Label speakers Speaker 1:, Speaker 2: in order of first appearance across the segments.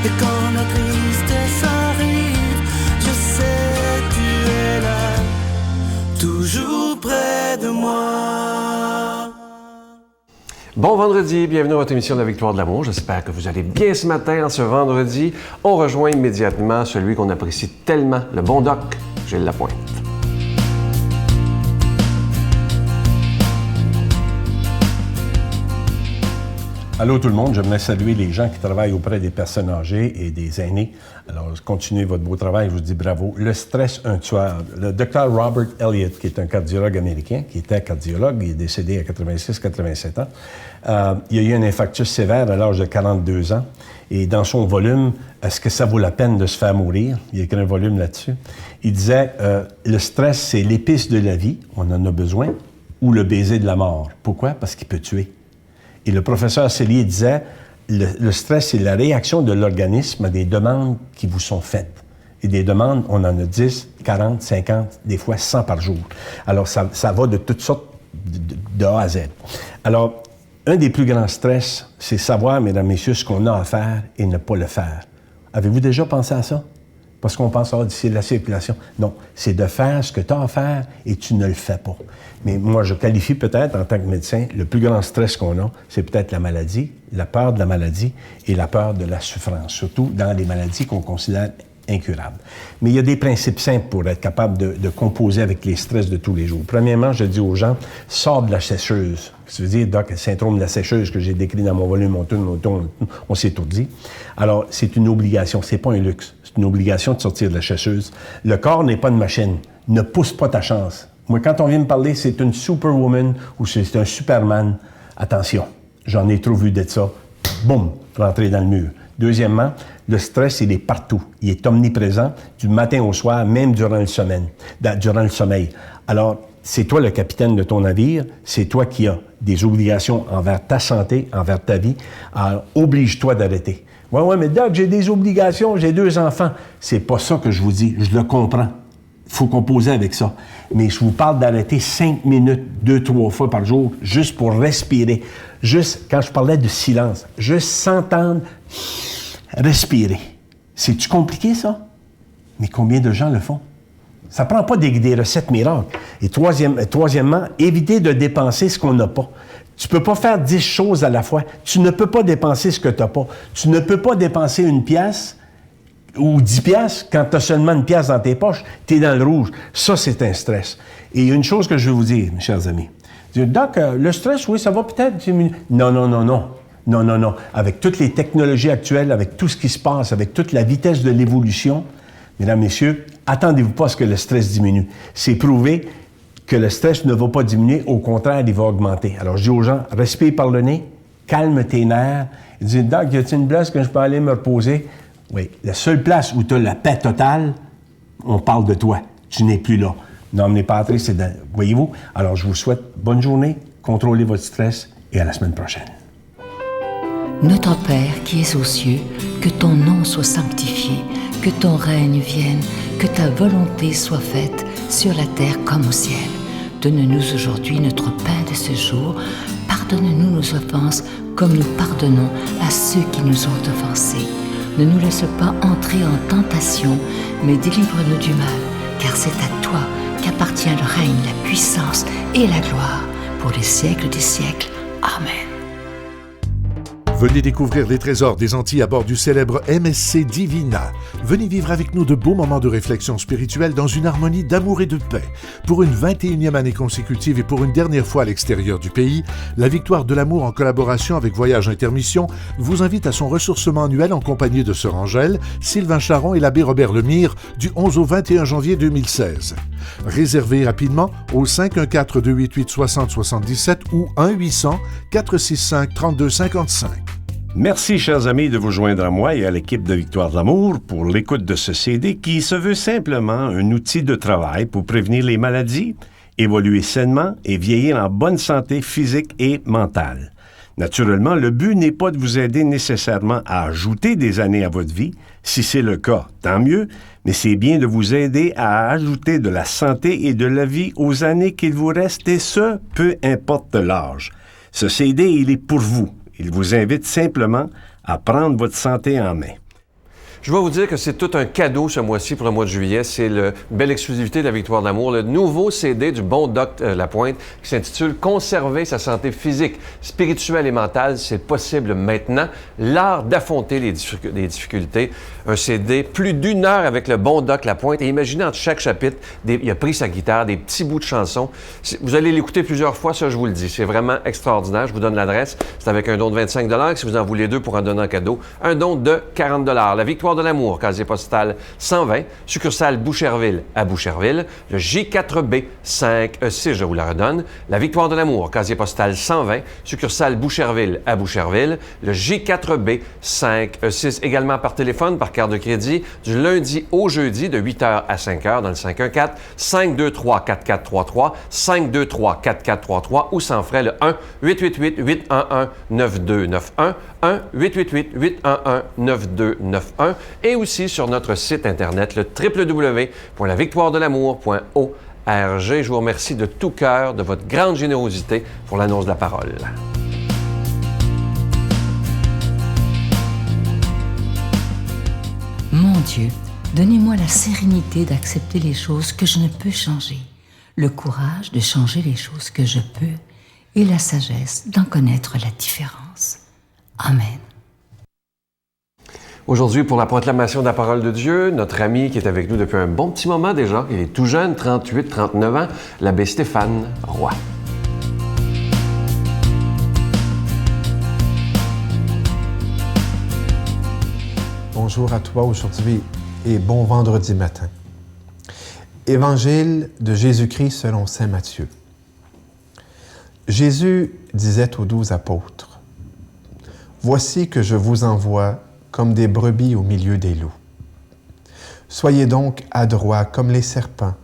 Speaker 1: Et quand la tristesse arrive, je sais tu es là, toujours près de moi.
Speaker 2: Bon vendredi, bienvenue à votre émission de la Victoire de l'amour. J'espère que vous allez bien ce matin, ce vendredi. On rejoint immédiatement celui qu'on apprécie tellement, le bon doc, Gilles Lapointe.
Speaker 3: Allô tout le monde, j'aimerais saluer les gens qui travaillent auprès des personnes âgées et des aînés. Alors, continuez votre beau travail, je vous dis bravo. Le stress, un tueur. Le docteur Robert Elliott, qui est un cardiologue américain, qui était cardiologue, il est décédé à 86-87 ans. Il a eu un infarctus sévère à l'âge de 42 ans. Et dans son volume, « Est-ce que ça vaut la peine de se faire mourir? » Il a écrit un volume là-dessus. Il disait, le stress, c'est l'épice de la vie, on en a besoin, ou le baiser de la mort. Pourquoi? Parce qu'il peut tuer. Et le professeur Cellier disait, le stress, c'est la réaction de l'organisme à des demandes qui vous sont faites. Et des demandes, on en a 10, 40, 50, des fois 100 par jour. Alors, ça va de toutes sortes, de A à Z. Alors, un des plus grands stress, c'est savoir, mesdames, messieurs, ce qu'on a à faire et ne pas le faire. Avez-vous déjà pensé à ça? Parce qu'on pense, c'est de la circulation. Non, c'est de faire ce que tu as à faire et tu ne le fais pas. Mais moi, je qualifie peut-être, en tant que médecin, le plus grand stress qu'on a, c'est peut-être la maladie, la peur de la maladie et la peur de la souffrance, surtout dans les maladies qu'on considère incurables. Mais il y a des principes simples pour être capable de composer avec les stress de tous les jours. Premièrement, je dis aux gens, sors de la sécheuse. Ça veut dire, Doc, le syndrome de la sécheuse que j'ai décrit dans mon volume, on s'étourdit. Alors, c'est une obligation, c'est pas un luxe. C'est une obligation de sortir de la sécheuse. Le corps n'est pas une machine. Ne pousse pas ta chance. Moi, quand on vient me parler, c'est une superwoman ou c'est un superman, attention, j'en ai trop vu d'être ça. Boum, rentrer dans le mur. Deuxièmement, le stress, il est partout. Il est omniprésent du matin au soir, même durant le sommeil. Alors, c'est toi le capitaine de ton navire, c'est toi qui as des obligations envers ta santé, envers ta vie. Alors, oblige-toi d'arrêter. Ouais, mais Doc, j'ai des obligations, j'ai 2 enfants. C'est pas ça que je vous dis, je le comprends. Il faut composer avec ça. Mais je vous parle d'arrêter 5 minutes, 2-3 fois par jour, juste pour respirer. Juste, quand je parlais de silence, juste s'entendre, respirer. C'est-tu compliqué, ça? Mais combien de gens le font? Ça prend pas des recettes miracles. Et troisièmement, éviter de dépenser ce qu'on n'a pas. Tu peux pas faire 10 choses à la fois. Tu ne peux pas dépenser ce que tu n'as pas. Tu ne peux pas dépenser 1 pièce ou 10 pièces quand tu as seulement 1 pièce dans tes poches. Tu es dans le rouge. Ça, c'est un stress. Et il y a une chose que je veux vous dire, mes chers amis. Doc, le stress, oui, ça va peut-être diminuer. Non. Avec toutes les technologies actuelles, avec tout ce qui se passe, avec toute la vitesse de l'évolution, mesdames, messieurs, attendez-vous pas à ce que le stress diminue. C'est prouvé que le stress ne va pas diminuer, au contraire, il va augmenter. Alors, je dis aux gens, respire par le nez, calme tes nerfs. Ils disent, Doc, y a-t-il une place que je peux aller me reposer? Oui, la seule place où tu as la paix totale, on parle de toi. Tu n'es plus là. Non, mais Patrick, c'est dans... Voyez-vous? Alors, je vous souhaite bonne journée, contrôlez votre stress et à la semaine prochaine.
Speaker 4: Notre Père qui es aux cieux, que ton nom soit sanctifié, que ton règne vienne, que ta volonté soit faite sur la terre comme au ciel. Donne-nous aujourd'hui notre pain de ce jour. Pardonne-nous nos offenses comme nous pardonnons à ceux qui nous ont offensés. Ne nous laisse pas entrer en tentation, mais délivre-nous du mal, car c'est à toi qu'appartient le règne, la puissance et la gloire pour les siècles des siècles. Amen.
Speaker 5: Venez découvrir les trésors des Antilles à bord du célèbre MSC Divina. Venez vivre avec nous de beaux moments de réflexion spirituelle dans une harmonie d'amour et de paix. Pour une 21e année consécutive et pour une dernière fois à l'extérieur du pays, la Victoire de l'amour en collaboration avec Voyage Intermission vous invite à son ressourcement annuel en compagnie de Sœur Angèle, Sylvain Charon et l'abbé Robert Lemire du 11 au 21 janvier 2016. Réservez rapidement au 514-288-6077 ou 1-800-465-3255.
Speaker 6: Merci, chers amis, de vous joindre à moi et à l'équipe de Victoire de l'amour pour l'écoute de ce CD qui se veut simplement un outil de travail pour prévenir les maladies, évoluer sainement et vieillir en bonne santé physique et mentale. Naturellement, le but n'est pas de vous aider nécessairement à ajouter des années à votre vie. Si c'est le cas, tant mieux, mais c'est bien de vous aider à ajouter de la santé et de la vie aux années qu'il vous reste, et ce, peu importe l'âge. Ce CD, il est pour vous. Il vous invite simplement à prendre votre santé en main.
Speaker 2: Je dois vous dire que c'est tout un cadeau ce mois-ci pour le mois de juillet. C'est une belle exclusivité de la Victoire de l'amour, le nouveau CD du bon Doc Lapointe qui s'intitule « Conserver sa santé physique, spirituelle et mentale, c'est possible maintenant. L'art d'affronter les difficultés ». Un CD, plus d'1 heure avec le bon Doc Lapointe. Et imaginez entre chaque chapitre, il a pris sa guitare, des petits bouts de chansons. Vous allez l'écouter plusieurs fois, ça je vous le dis. C'est vraiment extraordinaire. Je vous donne l'adresse. C'est avec un don de 25 $. Si vous en voulez 2 pour en donner en cadeau, un don de 40 $. La Victoire de l'amour, casier postal 120, succursale Boucherville à Boucherville. Le J4B 5E6, je vous la redonne. La Victoire de l'amour, casier postal 120, succursale Boucherville à Boucherville. Le J4B 5E6, également par téléphone, par carte de crédit, du lundi au jeudi de 8h à 5h dans le 514-523-4433, 523-4433 ou sans frais le 1-888-811-9291, 1-888-811-9291 et aussi sur notre site Internet, le www.lavictoiredelamour.org. Je vous remercie de tout cœur de votre grande générosité pour l'annonce de la parole.
Speaker 4: Mon Dieu, donnez-moi la sérénité d'accepter les choses que je ne peux changer, le courage de changer les choses que je peux et la sagesse d'en connaître la différence. Amen.
Speaker 2: Aujourd'hui, pour la proclamation de la parole de Dieu, notre ami qui est avec nous depuis un bon petit moment déjà, il est tout jeune, 38-39 ans, l'abbé Stéphane Roy.
Speaker 7: Bonjour à toi aujourd'hui et bon vendredi matin. Évangile de Jésus-Christ selon saint Matthieu. Jésus disait aux 12 apôtres, « Voici que je vous envoie comme des brebis au milieu des loups. Soyez donc adroits comme les serpents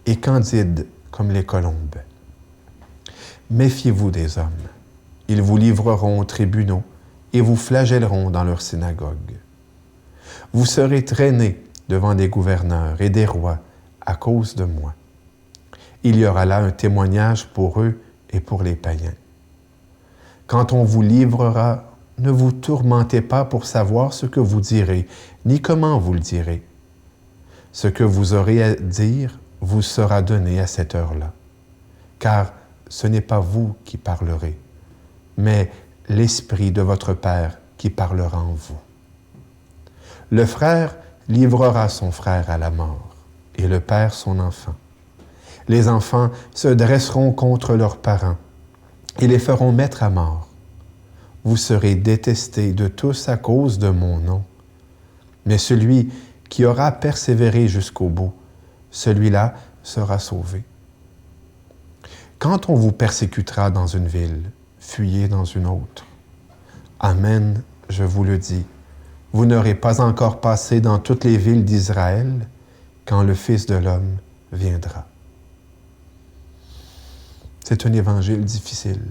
Speaker 7: et candides comme les colombes. Méfiez-vous des hommes. Ils vous livreront aux tribunaux et vous flagelleront dans leurs synagogues. Vous serez traînés devant des gouverneurs et des rois à cause de moi. Il y aura là un témoignage pour eux et pour les païens. Quand on vous livrera, ne vous tourmentez pas pour savoir ce que vous direz, ni comment vous le direz. Ce que vous aurez à dire vous sera donné à cette heure-là. Car ce n'est pas vous qui parlerez, mais l'Esprit de votre Père qui parlera en vous. Le frère livrera son frère à la mort, et le père son enfant. Les enfants se dresseront contre leurs parents et les feront mettre à mort. Vous serez détestés de tous à cause de mon nom. Mais celui qui aura persévéré jusqu'au bout, celui-là sera sauvé. Quand on vous persécutera dans une ville, fuyez dans une autre. Amen, je vous le dis. Vous n'aurez pas encore passé dans toutes les villes d'Israël quand le Fils de l'homme viendra. C'est un évangile difficile.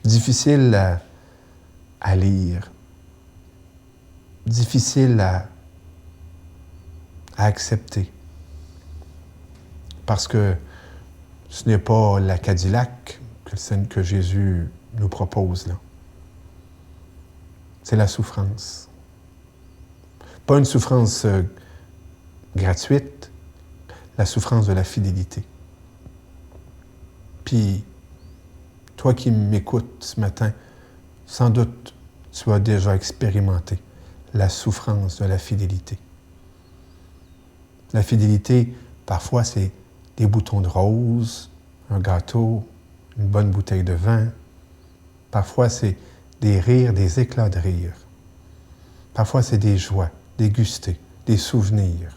Speaker 7: Difficile à lire. Difficile à accepter. Parce que ce n'est pas la Cadillac que Jésus nous propose là. C'est la souffrance. Pas une souffrance gratuite, la souffrance de la fidélité. Puis, toi qui m'écoutes ce matin, sans doute tu as déjà expérimenté la souffrance de la fidélité. La fidélité, parfois, c'est des boutons de rose, un gâteau, une bonne bouteille de vin. Parfois, c'est des rires, des éclats de rire. Parfois, c'est des joies, des gustées, des souvenirs.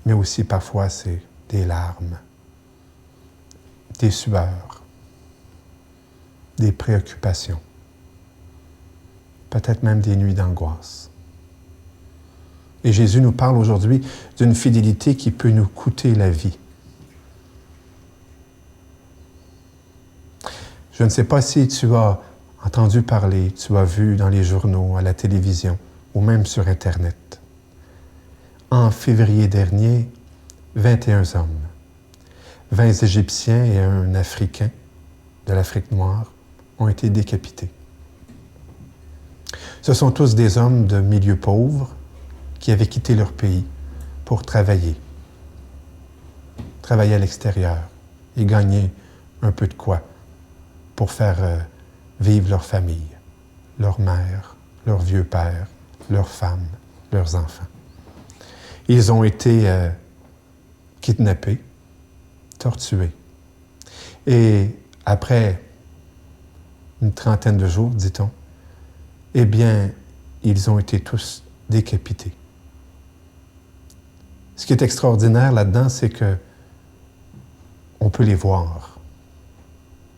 Speaker 7: Mais aussi, parfois, c'est des larmes, des sueurs, des préoccupations, peut-être même des nuits d'angoisse. Et Jésus nous parle aujourd'hui d'une fidélité qui peut nous coûter la vie. Je ne sais pas si tu as entendu parler, tu as vu dans les journaux, à la télévision ou même sur Internet. En février dernier, 21 hommes, 20 Égyptiens et un Africain de l'Afrique noire ont été décapités. Ce sont tous des hommes de milieux pauvres qui avaient quitté leur pays pour travailler à l'extérieur et gagner un peu de quoi pour faire vivre leur famille, leur mère, leur vieux père, leurs femmes, leurs enfants. Ils ont été kidnappés, torturés. Et après une trentaine de jours, dit-on, eh bien, ils ont été tous décapités. Ce qui est extraordinaire là-dedans, c'est que on peut les voir.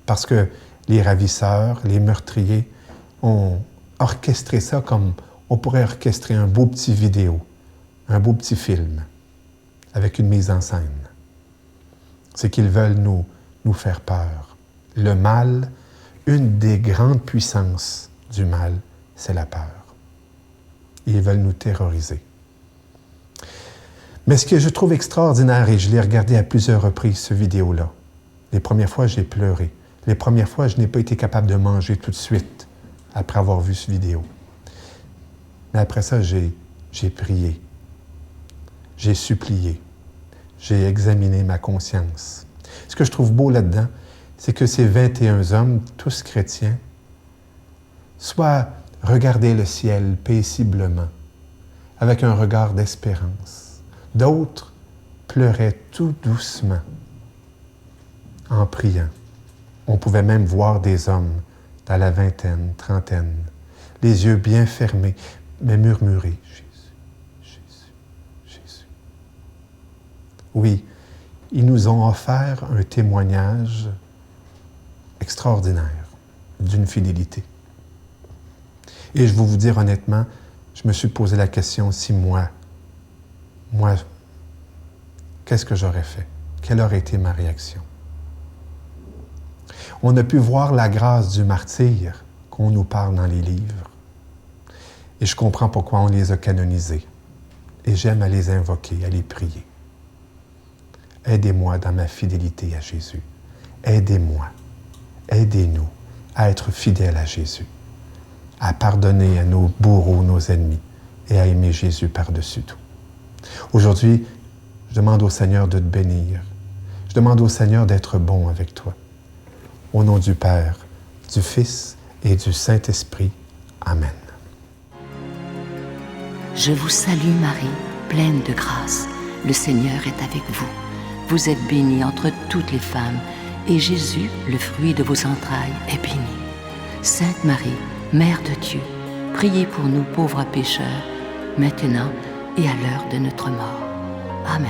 Speaker 7: Parce que les ravisseurs, les meurtriers ont orchestré ça comme on pourrait orchestrer un beau petit vidéo, un beau petit film, avec une mise en scène. C'est qu'ils veulent nous faire peur. Le mal, une des grandes puissances du mal, c'est la peur. Ils veulent nous terroriser. Mais ce que je trouve extraordinaire, et je l'ai regardé à plusieurs reprises, ce vidéo-là, les premières fois, j'ai pleuré. Les premières fois, je n'ai pas été capable de manger tout de suite après avoir vu ce vidéo. Mais après ça, j'ai prié, j'ai supplié, j'ai examiné ma conscience. Ce que je trouve beau là-dedans, c'est que ces 21 hommes, tous chrétiens, soit regardaient le ciel paisiblement, avec un regard d'espérance. D'autres pleuraient tout doucement, en priant. On pouvait même voir des hommes dans la vingtaine, trentaine, les yeux bien fermés, mais murmurer « Jésus, Jésus, Jésus ». Oui, ils nous ont offert un témoignage extraordinaire d'une fidélité. Et je vais vous dire honnêtement, je me suis posé la question si moi, qu'est-ce que j'aurais fait? Quelle aurait été ma réaction? On a pu voir la grâce du martyr qu'on nous parle dans les livres. Et je comprends pourquoi on les a canonisés. Et j'aime à les invoquer, à les prier. Aidez-moi dans ma fidélité à Jésus. Aidez-moi, aidez-nous à être fidèles à Jésus, à pardonner à nos bourreaux, nos ennemis, et à aimer Jésus par-dessus tout. Aujourd'hui, je demande au Seigneur de te bénir. Je demande au Seigneur d'être bon avec toi. Au nom du Père, du Fils et du Saint-Esprit. Amen.
Speaker 4: Je vous salue Marie, pleine de grâce. Le Seigneur est avec vous. Vous êtes bénie entre toutes les femmes, et Jésus, le fruit de vos entrailles, est béni. Sainte Marie, Mère de Dieu, priez pour nous pauvres pécheurs, maintenant et à l'heure de notre mort. Amen.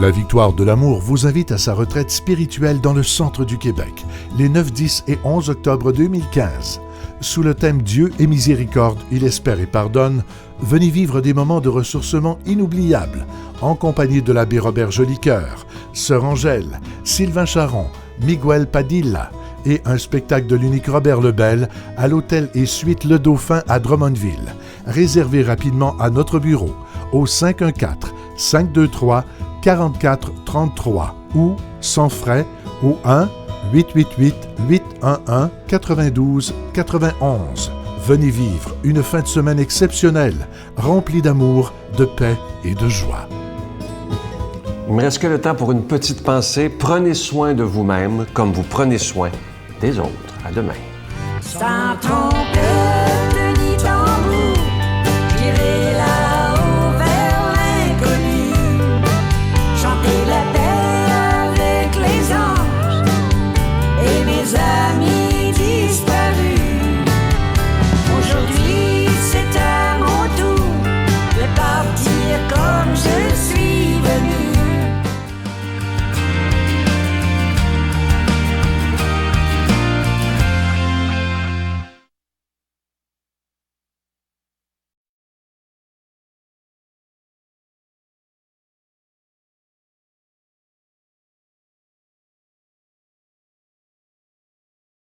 Speaker 5: La Victoire de l'amour vous invite à sa retraite spirituelle dans le centre du Québec, les 9, 10 et 11 octobre 2015. Sous le thème « Dieu est miséricorde, il espère et pardonne », venez vivre des moments de ressourcement inoubliables en compagnie de l'abbé Robert Jolicoeur, Sœur Angèle, Sylvain Charon, Miguel Padilla et un spectacle de l'unique Robert Lebel à l'hôtel et suite Le Dauphin à Drummondville. Réservez rapidement à notre bureau au 514-523-4433 ou sans frais au 1-888-811-92-91. Venez vivre une fin de semaine exceptionnelle, remplie d'amour, de paix et de joie.
Speaker 2: Il me reste que le temps pour une petite pensée. Prenez soin de vous-même comme vous prenez soin des autres. À demain.
Speaker 1: Sans trop